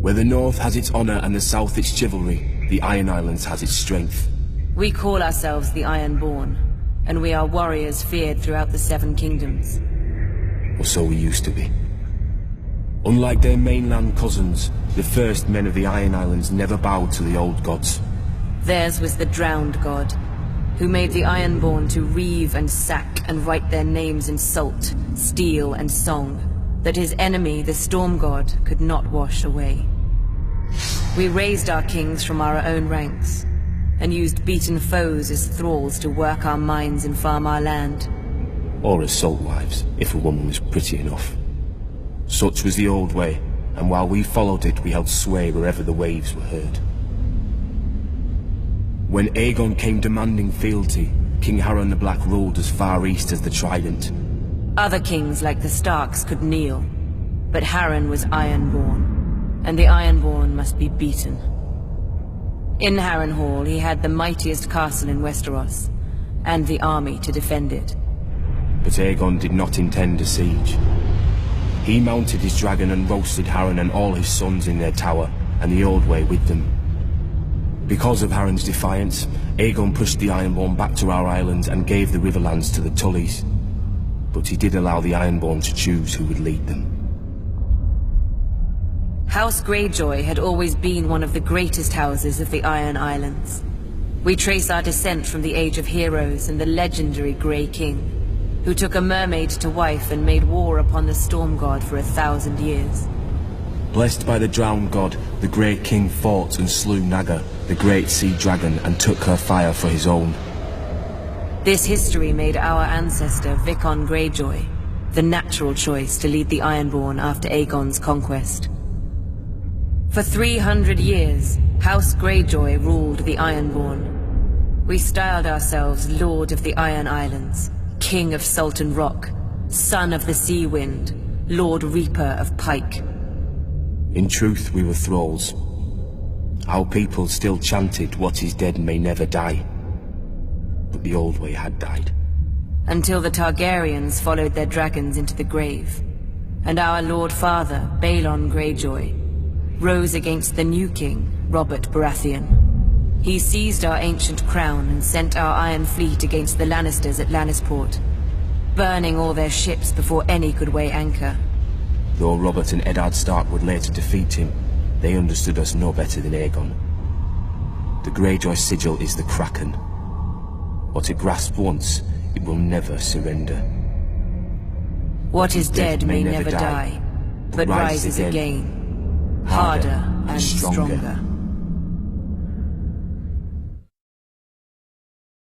Where the north has its honor and the south its chivalry, the Iron Islands has its strength. We call ourselves the Ironborn, and we are warriors feared throughout the Seven Kingdoms. Or so we used to be. Unlike their mainland cousins, the first men of the Iron Islands never bowed to the old gods. Theirs was the drowned god, who made the Ironborn to reave and sack and write their names in salt, steel and song, that his enemy, the storm god, could not wash away. We raised our kings from our own ranks, and used beaten foes as thralls to work our mines and farm our land. Or as salt wives, if a woman was pretty enough. Such was the old way, and while we followed it, we held sway wherever the waves were heard. When Aegon came demanding fealty, King Harren the Black ruled as far east as the Trident. Other kings like the Starks could kneel, but Harren was Ironborn, and the Ironborn must be beaten. In Harrenhal, he had the mightiest castle in Westeros, and the army to defend it. But Aegon did not intend a siege. He mounted his dragon and roasted Harren and all his sons in their tower, and the old way with them. Because of Harren's defiance, Aegon pushed the Ironborn back to our island and gave the Riverlands to the Tullys. But he did allow the Ironborn to choose who would lead them. House Greyjoy had always been one of the greatest houses of the Iron Islands. We trace our descent from the Age of Heroes and the legendary Grey King, who took a mermaid to wife and made war upon the Storm God for 1,000 years. Blessed by the Drowned God, the Great King fought and slew Naga, the great sea dragon, and took her fire for his own. This history made our ancestor Vicon Greyjoy the natural choice to lead the Ironborn after Aegon's conquest. For 300 years, House Greyjoy ruled the Ironborn. We styled ourselves Lord of the Iron Islands, King of Salton Rock, Son of the Sea Wind, Lord Reaper of Pike. In truth, we were thralls. Our people still chanted, "What is dead may never die." But the old way had died. Until the Targaryens followed their dragons into the grave, and our Lord Father, Balon Greyjoy, rose against the new king, Robert Baratheon. He seized our ancient crown and sent our Iron Fleet against the Lannisters at Lannisport, burning all their ships before any could weigh anchor. Though Robert and Eddard Stark would later defeat him, they understood us no better than Aegon. The Greyjoy sigil is the Kraken. What it grasped once, it will never surrender. What is dead may never die, but rises again, harder and stronger.